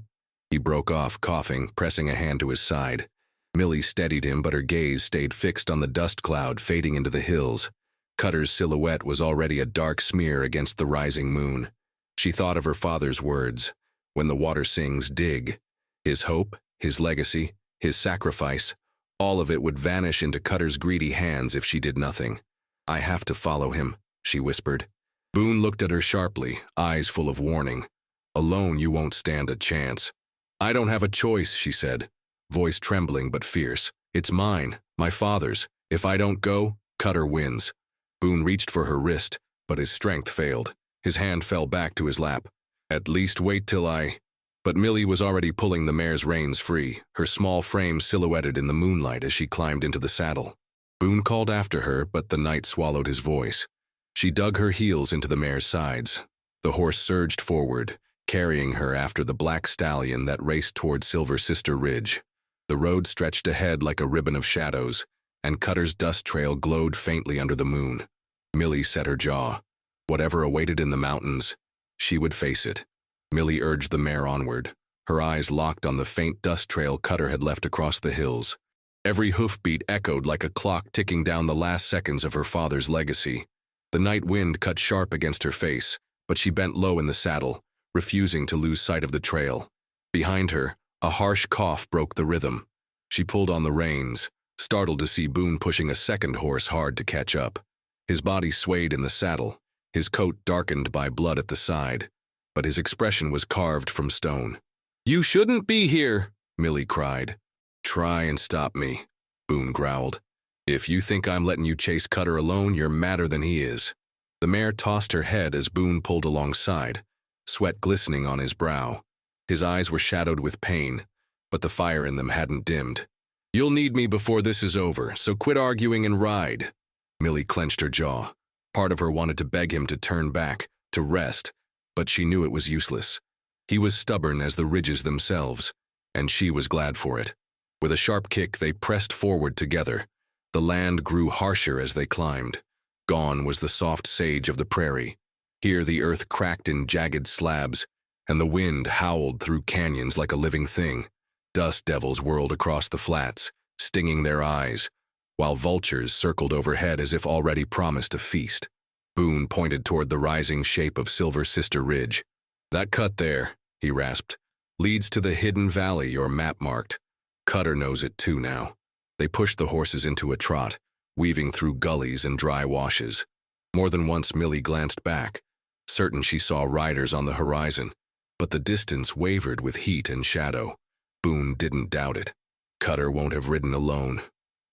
He broke off, coughing, pressing a hand to his side. Millie steadied him, but her gaze stayed fixed on the dust cloud fading into the hills. Cutter's silhouette was already a dark smear against the rising moon. She thought of her father's words. When the water sings, dig. His hope, his legacy, his sacrifice, all of it would vanish into Cutter's greedy hands if she did nothing. "I have to follow him," she whispered. Boone looked at her sharply, eyes full of warning. "Alone you won't stand a chance." "I don't have a choice," she said, voice trembling but fierce. "It's mine, my father's. If I don't go, Cutter wins." Boone reached for her wrist, but his strength failed. His hand fell back to his lap. "At least wait till I—" But Millie was already pulling the mare's reins free, her small frame silhouetted in the moonlight as she climbed into the saddle. Boone called after her, but the night swallowed his voice. She dug her heels into the mare's sides. The horse surged forward, carrying her after the black stallion that raced toward Silver Sister Ridge. The road stretched ahead like a ribbon of shadows, and Cutter's dust trail glowed faintly under the moon. Millie set her jaw. Whatever awaited in the mountains, she would face it. Millie urged the mare onward, her eyes locked on the faint dust trail Cutter had left across the hills. Every hoofbeat echoed like a clock ticking down the last seconds of her father's legacy. The night wind cut sharp against her face, but she bent low in the saddle, refusing to lose sight of the trail. Behind her, a harsh cough broke the rhythm. She pulled on the reins, startled to see Boone pushing a second horse hard to catch up. His body swayed in the saddle, his coat darkened by blood at the side, but his expression was carved from stone. "You shouldn't be here," Millie cried. "Try and stop me," Boone growled. "If you think I'm letting you chase Cutter alone, you're madder than he is." The mare tossed her head as Boone pulled alongside, sweat glistening on his brow. His eyes were shadowed with pain, but the fire in them hadn't dimmed. "You'll need me before this is over, so quit arguing and ride." Millie clenched her jaw. Part of her wanted to beg him to turn back, to rest, but she knew it was useless. He was stubborn as the ridges themselves, and she was glad for it. With a sharp kick, they pressed forward together. The land grew harsher as they climbed. Gone was the soft sage of the prairie. Here the earth cracked in jagged slabs, and the wind howled through canyons like a living thing. Dust devils whirled across the flats, stinging their eyes, while vultures circled overhead as if already promised a feast. Boone pointed toward the rising shape of Silver Sister Ridge. "That cut there," he rasped, "leads to the hidden valley your map marked. Cutter knows it too now." They pushed the horses into a trot, weaving through gullies and dry washes. More than once Millie glanced back, certain she saw riders on the horizon, but the distance wavered with heat and shadow. Boone didn't doubt it. "Cutter won't have ridden alone,"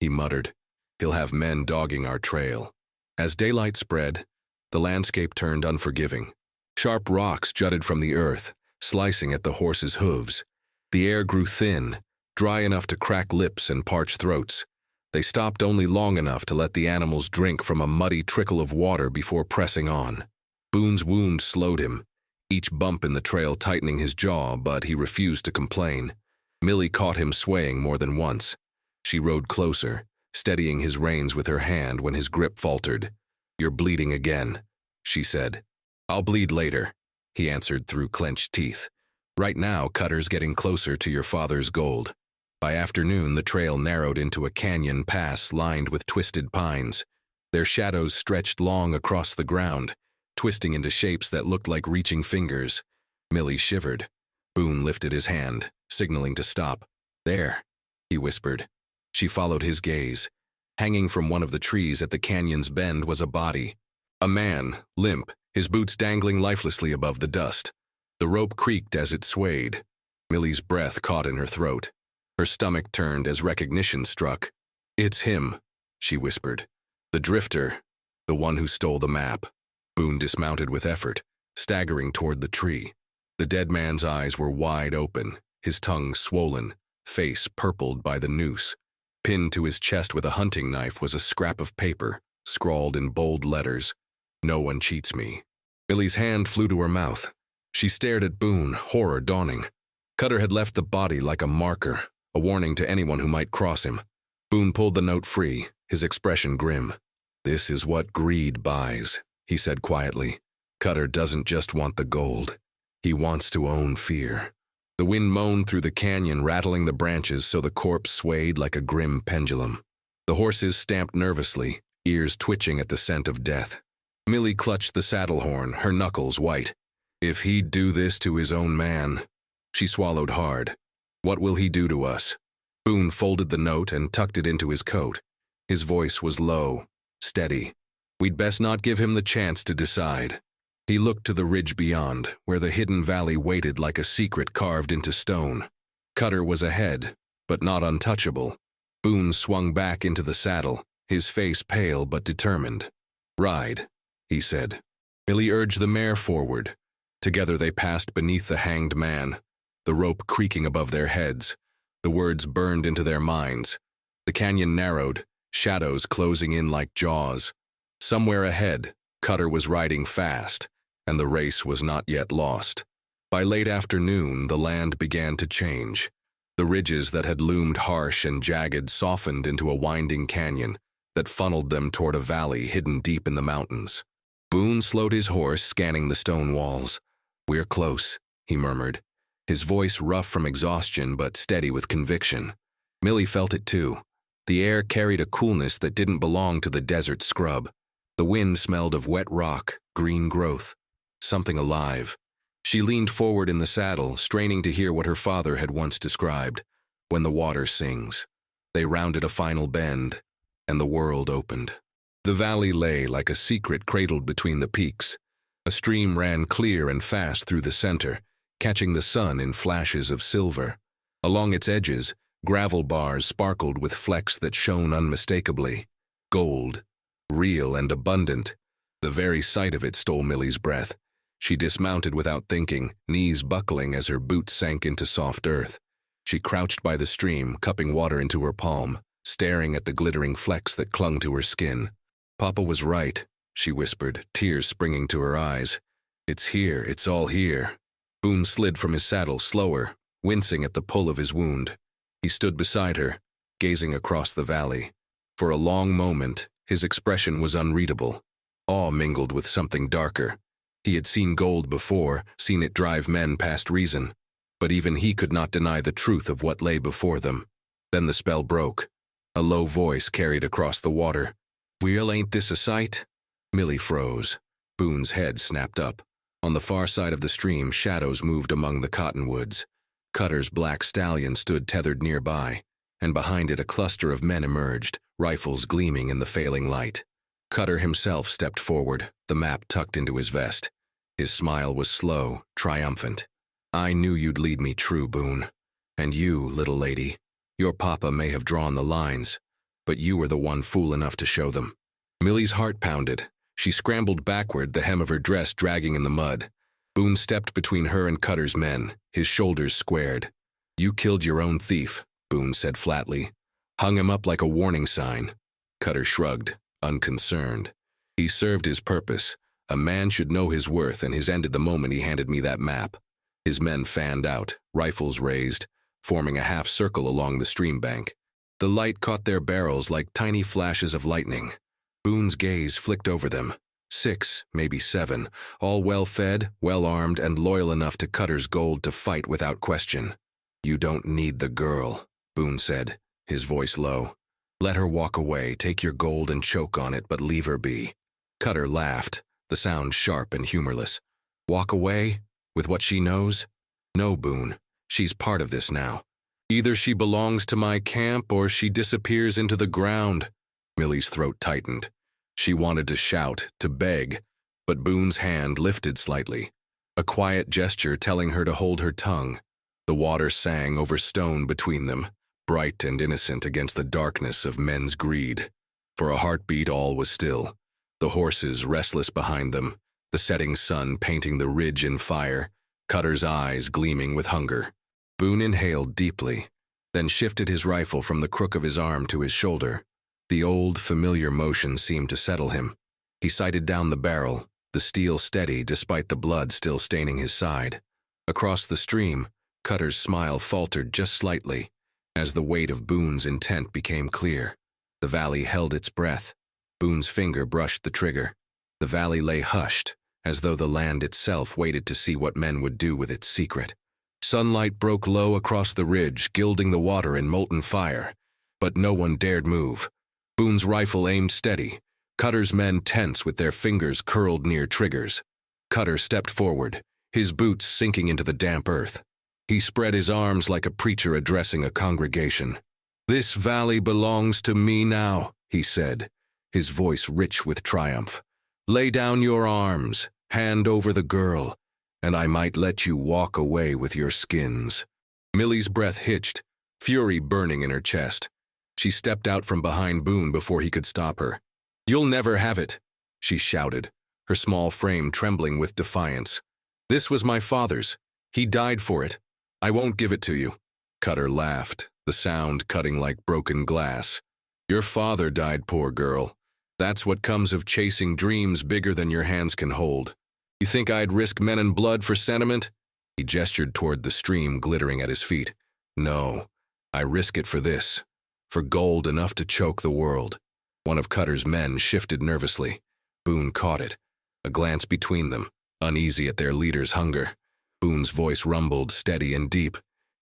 he muttered. "He'll have men dogging our trail." As daylight spread, the landscape turned unforgiving. Sharp rocks jutted from the earth, slicing at the horses' hooves. The air grew thin, dry enough to crack lips and parch throats. They stopped only long enough to let the animals drink from a muddy trickle of water before pressing on. Boone's wound slowed him, each bump in the trail tightening his jaw, but he refused to complain. Millie caught him swaying more than once. She rode closer, steadying his reins with her hand when his grip faltered. "You're bleeding again," she said. "I'll bleed later," he answered through clenched teeth. "Right now, Cutter's getting closer to your father's gold." By afternoon, the trail narrowed into a canyon pass lined with twisted pines. Their shadows stretched long across the ground, twisting into shapes that looked like reaching fingers. Millie shivered. Boone lifted his hand, signaling to stop. "There," he whispered. She followed his gaze. Hanging from one of the trees at the canyon's bend was a body. A man, limp, his boots dangling lifelessly above the dust. The rope creaked as it swayed. Millie's breath caught in her throat. Her stomach turned as recognition struck. "It's him," she whispered. "The drifter, the one who stole the map." Boone dismounted with effort, staggering toward the tree. The dead man's eyes were wide open, his tongue swollen, face purpled by the noose. Pinned to his chest with a hunting knife was a scrap of paper, scrawled in bold letters, "No one cheats me." Millie's hand flew to her mouth. She stared at Boone, horror dawning. Cutter had left the body like a marker, a warning to anyone who might cross him. Boone pulled the note free, his expression grim. "This is what greed buys," he said quietly. "Cutter doesn't just want the gold. He wants to own fear." The wind moaned through the canyon, rattling the branches so the corpse swayed like a grim pendulum. The horses stamped nervously, ears twitching at the scent of death. Millie clutched the saddle horn, her knuckles white. "If he'd do this to his own man." She swallowed hard. "What will he do to us?" Boone folded the note and tucked it into his coat. His voice was low, steady. "We'd best not give him the chance to decide." He looked to the ridge beyond, where the hidden valley waited like a secret carved into stone. Cutter was ahead, but not untouchable. Boone swung back into the saddle, his face pale but determined. "Ride," he said. Millie urged the mare forward. Together they passed beneath the hanged man, the rope creaking above their heads. The words burned into their minds. The canyon narrowed, shadows closing in like jaws. Somewhere ahead, Cutter was riding fast, and the race was not yet lost. By late afternoon, the land began to change. The ridges that had loomed harsh and jagged softened into a winding canyon that funneled them toward a valley hidden deep in the mountains. Boone slowed his horse, scanning the stone walls. "We're close," he murmured, his voice rough from exhaustion but steady with conviction. Millie felt it too. The air carried a coolness that didn't belong to the desert scrub. The wind smelled of wet rock, green growth, something alive. She leaned forward in the saddle, straining to hear what her father had once described, "when the water sings." They rounded a final bend, and the world opened. The valley lay like a secret cradled between the peaks. A stream ran clear and fast through the center, catching the sun in flashes of silver. Along its edges, gravel bars sparkled with flecks that shone unmistakably. Gold, real and abundant. The very sight of it stole Millie's breath. She dismounted without thinking, knees buckling as her boots sank into soft earth. She crouched by the stream, cupping water into her palm, staring at the glittering flecks that clung to her skin. "Papa was right," she whispered, tears springing to her eyes. "It's here, it's all here." Boone slid from his saddle slower, wincing at the pull of his wound. He stood beside her, gazing across the valley. For a long moment, his expression was unreadable. Awe mingled with something darker. He had seen gold before, seen it drive men past reason, but even he could not deny the truth of what lay before them. Then the spell broke. A low voice carried across the water. "Well, ain't this a sight?" Millie froze. Boone's head snapped up. On the far side of the stream, shadows moved among the cottonwoods. Cutter's black stallion stood tethered nearby, and behind it a cluster of men emerged, rifles gleaming in the failing light. Cutter himself stepped forward, the map tucked into his vest. His smile was slow, triumphant. "I knew you'd lead me true, Boone. And you, little lady, your papa may have drawn the lines, but you were the one fool enough to show them." Millie's heart pounded. She scrambled backward, the hem of her dress dragging in the mud. Boone stepped between her and Cutter's men, his shoulders squared. "You killed your own thief," Boone said flatly. "Hung him up like a warning sign." Cutter shrugged, unconcerned. "He served his purpose. A man should know his worth, and his ended the moment he handed me that map." His men fanned out, rifles raised, forming a half circle along the stream bank. The light caught their barrels like tiny flashes of lightning. Boone's gaze flicked over them. 6, maybe 7, all well-fed, well-armed, and loyal enough to Cutter's gold to fight without question. "You don't need the girl," Boone said, his voice low. "Let her walk away, take your gold and choke on it, but leave her be." Cutter laughed, the sound sharp and humorless. "Walk away? With what she knows? No, Boone, she's part of this now. Either she belongs to my camp or she disappears into the ground." Millie's throat tightened. She wanted to shout, to beg, but Boone's hand lifted slightly, a quiet gesture telling her to hold her tongue. The water sang over stone between them, bright and innocent against the darkness of men's greed. For a heartbeat all was still, the horses restless behind them, the setting sun painting the ridge in fire, Cutter's eyes gleaming with hunger. Boone inhaled deeply, then shifted his rifle from the crook of his arm to his shoulder. The old, familiar motion seemed to settle him. He sighted down the barrel, the steel steady despite the blood still staining his side. Across the stream, Cutter's smile faltered just slightly, as the weight of Boone's intent became clear. The valley held its breath. Boone's finger brushed the trigger. The valley lay hushed, as though the land itself waited to see what men would do with its secret. Sunlight broke low across the ridge, gilding the water in molten fire, but no one dared move. Boone's rifle aimed steady, Cutter's men tense with their fingers curled near triggers. Cutter stepped forward, his boots sinking into the damp earth. He spread his arms like a preacher addressing a congregation. "This valley belongs to me now," he said, his voice rich with triumph. "Lay down your arms, hand over the girl, and I might let you walk away with your skins." Millie's breath hitched, fury burning in her chest. She stepped out from behind Boone before he could stop her. "You'll never have it," she shouted, her small frame trembling with defiance. "This was my father's. He died for it. I won't give it to you." Cutter laughed, the sound cutting like broken glass. "Your father died, poor girl. That's what comes of chasing dreams bigger than your hands can hold. You think I'd risk men and blood for sentiment?" He gestured toward the stream glittering at his feet. "No, I risk it for this. For gold enough to choke the world." One of Cutter's men shifted nervously. Boone caught it. A glance between them, uneasy at their leader's hunger. Boone's voice rumbled, steady and deep.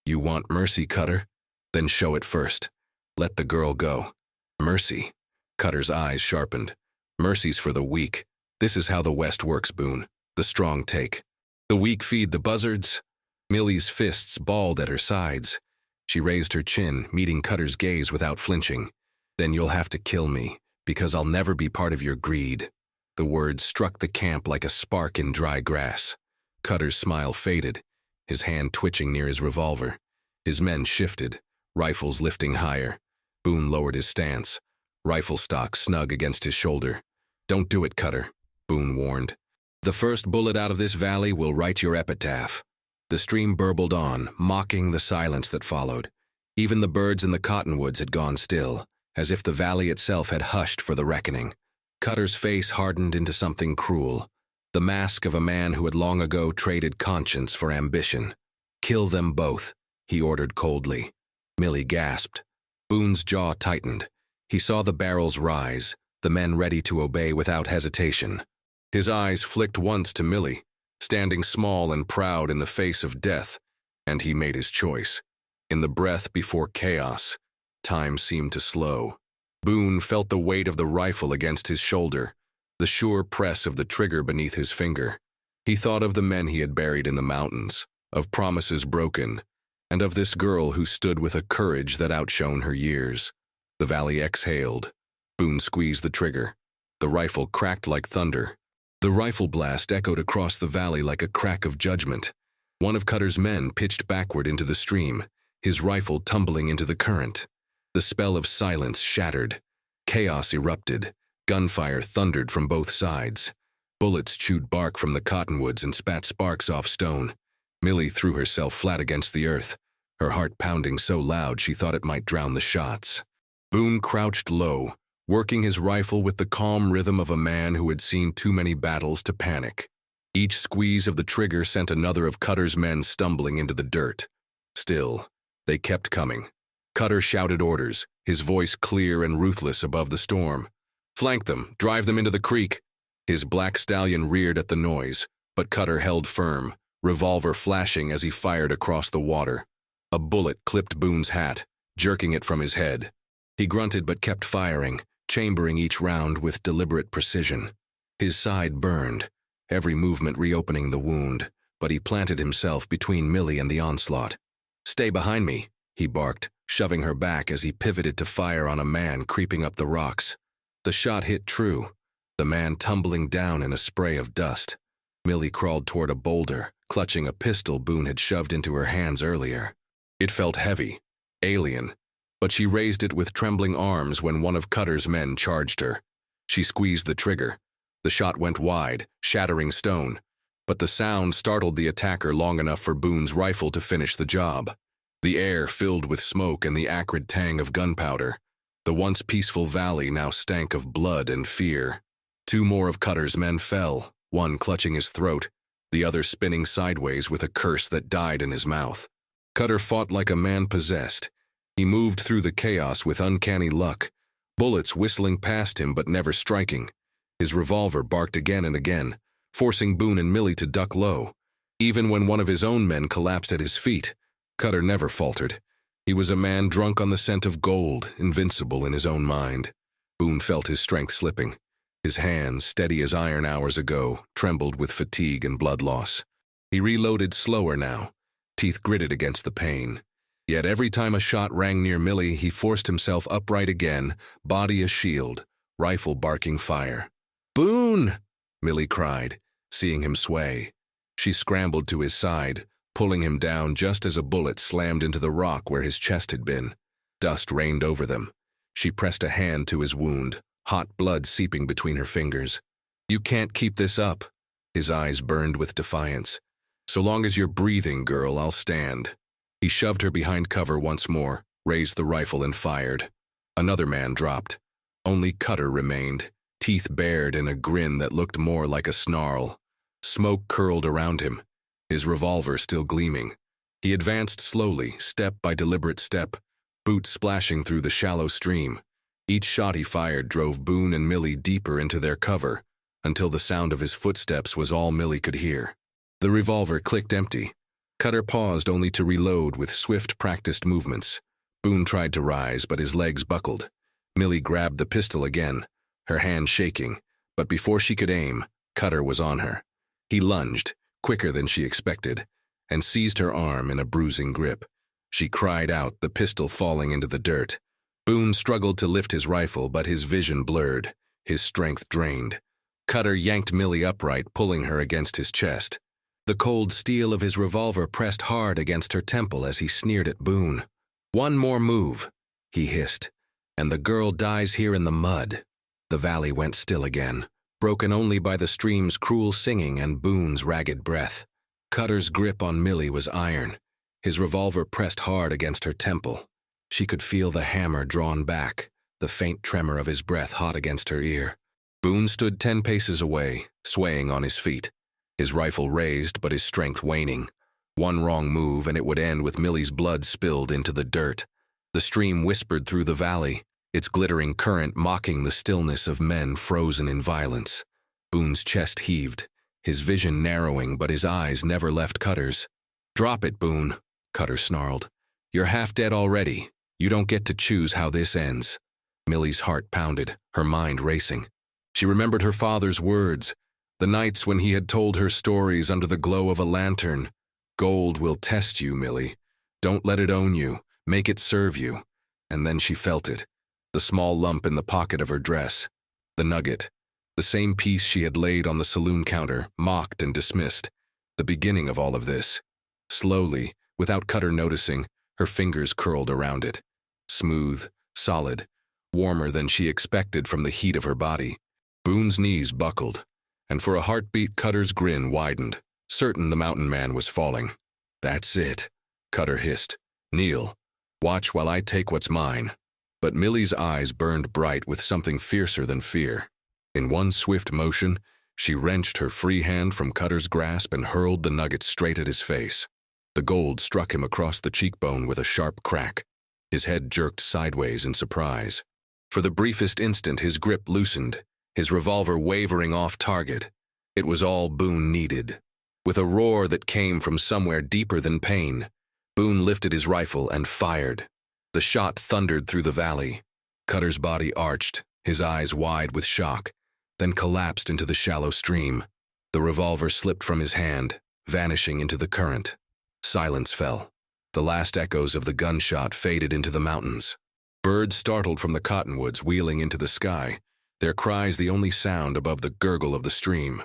"You want mercy, Cutter? Then show it first. Let the girl go." "Mercy?" Cutter's eyes sharpened. "Mercy's for the weak. This is how the West works, Boone. The strong take. The weak feed the buzzards." Millie's fists balled at her sides. She raised her chin, meeting Cutter's gaze without flinching. "Then you'll have to kill me, because I'll never be part of your greed." The words struck the camp like a spark in dry grass. Cutter's smile faded, his hand twitching near his revolver. His men shifted, rifles lifting higher. Boone lowered his stance, rifle stock snug against his shoulder. "Don't do it, Cutter," Boone warned. The first bullet out of this valley will write your epitaph." The stream burbled on, mocking the silence that followed. Even the birds in the cottonwoods had gone still, as if the valley itself had hushed for the reckoning. Cutter's face hardened into something cruel, the mask of a man who had long ago traded conscience for ambition. "Kill them both," he ordered coldly. Millie gasped. Boone's jaw tightened. He saw the barrels rise, the men ready to obey without hesitation. His eyes flicked once to Millie, standing small and proud in the face of death, and he made his choice. In the breath before chaos, time seemed to slow. Boone felt the weight of the rifle against his shoulder, the sure press of the trigger beneath his finger. He thought of the men he had buried in the mountains, of promises broken, and of this girl who stood with a courage that outshone her years. The valley exhaled. Boone squeezed the trigger. The rifle cracked like thunder. The rifle blast echoed across the valley like a crack of judgment. One of Cutter's men pitched backward into the stream, his rifle tumbling into the current. The spell of silence shattered. Chaos erupted. Gunfire thundered from both sides. Bullets chewed bark from the cottonwoods and spat sparks off stone. Millie threw herself flat against the earth, her heart pounding so loud she thought it might drown the shots. Boone crouched low, working his rifle with the calm rhythm of a man who had seen too many battles to panic. Each squeeze of the trigger sent another of Cutter's men stumbling into the dirt. Still, they kept coming. Cutter shouted orders, his voice clear and ruthless above the storm. "Flank them, drive them into the creek." His black stallion reared at the noise, but Cutter held firm, revolver flashing as he fired across the water. A bullet clipped Boone's hat, jerking it from his head. He grunted but kept firing, chambering each round with deliberate precision. His side burned, every movement reopening the wound, but he planted himself between Millie and the onslaught. "Stay behind me," he barked, shoving her back as he pivoted to fire on a man creeping up the rocks. The shot hit true, the man tumbling down in a spray of dust. Millie crawled toward a boulder, clutching a pistol Boone had shoved into her hands earlier. It felt heavy, alien, but she raised it with trembling arms when one of Cutter's men charged her. She squeezed the trigger. The shot went wide, shattering stone, but the sound startled the attacker long enough for Boone's rifle to finish the job. The air filled with smoke and the acrid tang of gunpowder. The once peaceful valley now stank of blood and fear. Two more of Cutter's men fell, one clutching his throat, the other spinning sideways with a curse that died in his mouth. Cutter fought like a man possessed. He moved through the chaos with uncanny luck, bullets whistling past him but never striking. His revolver barked again and again, forcing Boone and Millie to duck low. Even when one of his own men collapsed at his feet, Cutter never faltered. He was a man drunk on the scent of gold, invincible in his own mind. Boone felt his strength slipping. His hands, steady as iron hours ago, trembled with fatigue and blood loss. He reloaded slower now, teeth gritted against the pain. Yet every time a shot rang near Millie, he forced himself upright again, body a shield, rifle barking fire. "Boone!" Millie cried, seeing him sway. She scrambled to his side, pulling him down just as a bullet slammed into the rock where his chest had been. Dust rained over them. She pressed a hand to his wound, hot blood seeping between her fingers. "You can't keep this up." His eyes burned with defiance. "So long as you're breathing, girl, I'll stand." He shoved her behind cover once more, raised the rifle and fired. Another man dropped. Only Cutter remained, teeth bared in a grin that looked more like a snarl. Smoke curled around him, his revolver still gleaming. He advanced slowly, step by deliberate step, boots splashing through the shallow stream. Each shot he fired drove Boone and Millie deeper into their cover, until the sound of his footsteps was all Millie could hear. The revolver clicked empty. Cutter paused only to reload with swift, practiced movements. Boone tried to rise, but his legs buckled. Millie grabbed the pistol again, her hand shaking, but before she could aim, Cutter was on her. He lunged, quicker than she expected, and seized her arm in a bruising grip. She cried out, the pistol falling into the dirt. Boone struggled to lift his rifle, but his vision blurred, his strength drained. Cutter yanked Millie upright, pulling her against his chest. The cold steel of his revolver pressed hard against her temple as he sneered at Boone. "One more move," he hissed, "and the girl dies here in the mud." The valley went still again. broken only by the stream's cruel singing and Boone's ragged breath. Cutter's grip on Millie was iron, his revolver pressed hard against her temple. She could feel the hammer drawn back, the faint tremor of his breath hot against her ear. Boone stood 10 paces away, swaying on his feet, his rifle raised but his strength waning. One wrong move and it would end with Millie's blood spilled into the dirt. The stream whispered through the valley, its glittering current mocking the stillness of men frozen in violence. Boone's chest heaved, his vision narrowing, but his eyes never left Cutter's. "Drop it, Boone," Cutter snarled. "You're half dead already. You don't get to choose how this ends." Millie's heart pounded, her mind racing. She remembered her father's words, the nights when he had told her stories under the glow of a lantern. "Gold will test you, Millie. Don't let it own you. Make it serve you." And then she felt it, the small lump in the pocket of her dress. The nugget, the same piece she had laid on the saloon counter, mocked and dismissed. The beginning of all of this. Slowly, without Cutter noticing, her fingers curled around it. Smooth, solid, warmer than she expected from the heat of her body. Boone's knees buckled, and for a heartbeat Cutter's grin widened, certain the mountain man was falling. "That's it," Cutter hissed. "Kneel. Watch while I take what's mine." But Millie's eyes burned bright with something fiercer than fear. In one swift motion, she wrenched her free hand from Cutter's grasp and hurled the nugget straight at his face. The gold struck him across the cheekbone with a sharp crack. His head jerked sideways in surprise. For the briefest instant, his grip loosened, his revolver wavering off target. It was all Boone needed. With a roar that came from somewhere deeper than pain, Boone lifted his rifle and fired. The shot thundered through the valley. Cutter's body arched, his eyes wide with shock, then collapsed into the shallow stream. The revolver slipped from his hand, vanishing into the current. Silence fell. The last echoes of the gunshot faded into the mountains. Birds startled from the cottonwoods, wheeling into the sky, their cries the only sound above the gurgle of the stream.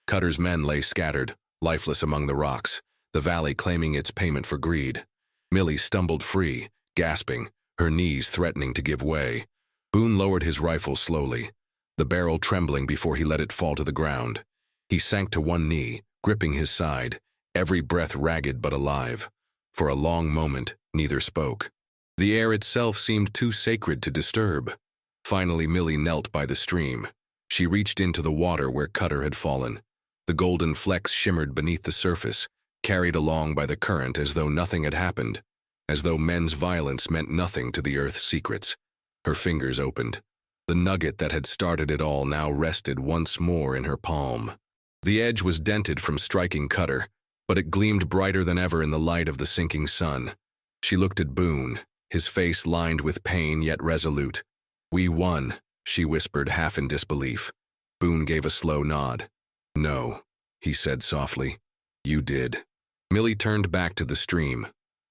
Cutter's men lay scattered, lifeless among the rocks, the valley claiming its payment for greed. Millie stumbled free, gasping, her knees threatening to give way. Boone lowered his rifle slowly, the barrel trembling before he let it fall to the ground. He sank to one knee, gripping his side, every breath ragged but alive. For a long moment, neither spoke. The air itself seemed too sacred to disturb. Finally, Millie knelt by the stream. She reached into the water where Cutter had fallen. The golden flecks shimmered beneath the surface, carried along by the current as though nothing had happened, as though men's violence meant nothing to the earth's secrets. Her fingers opened. The nugget that had started it all now rested once more in her palm. The edge was dented from striking Cutter, but it gleamed brighter than ever in the light of the sinking sun. She looked at Boone, his face lined with pain yet resolute. "We won," she whispered, half in disbelief. Boone gave a slow nod. "No," he said softly. "You did." Millie turned back to the stream.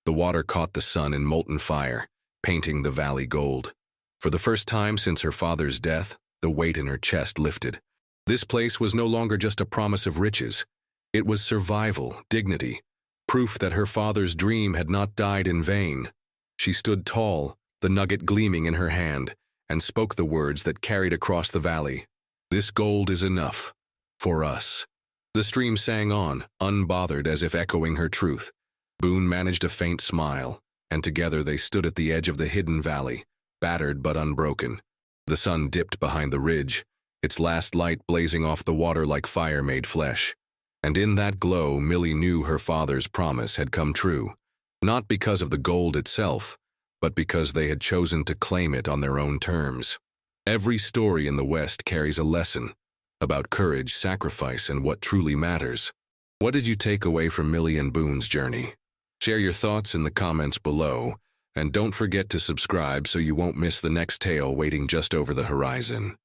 The water caught the sun in molten fire, painting the valley gold. For the first time since her father's death, the weight in her chest lifted. This place was no longer just a promise of riches. It was survival, dignity, proof that her father's dream had not died in vain. She stood tall, the nugget gleaming in her hand, and spoke the words that carried across the valley. "This gold is enough. For us." The stream sang on, unbothered as if echoing her truth. Boone managed a faint smile, and together they stood at the edge of the hidden valley, battered but unbroken. The sun dipped behind the ridge, its last light blazing off the water like fire-made flesh. And in that glow, Millie knew her father's promise had come true, not because of the gold itself, but because they had chosen to claim it on their own terms. Every story in the West carries a lesson about courage, sacrifice, and what truly matters. What did you take away from Millie and Boone's journey? Share your thoughts in the comments below, and don't forget to subscribe so you won't miss the next tale waiting just over the horizon.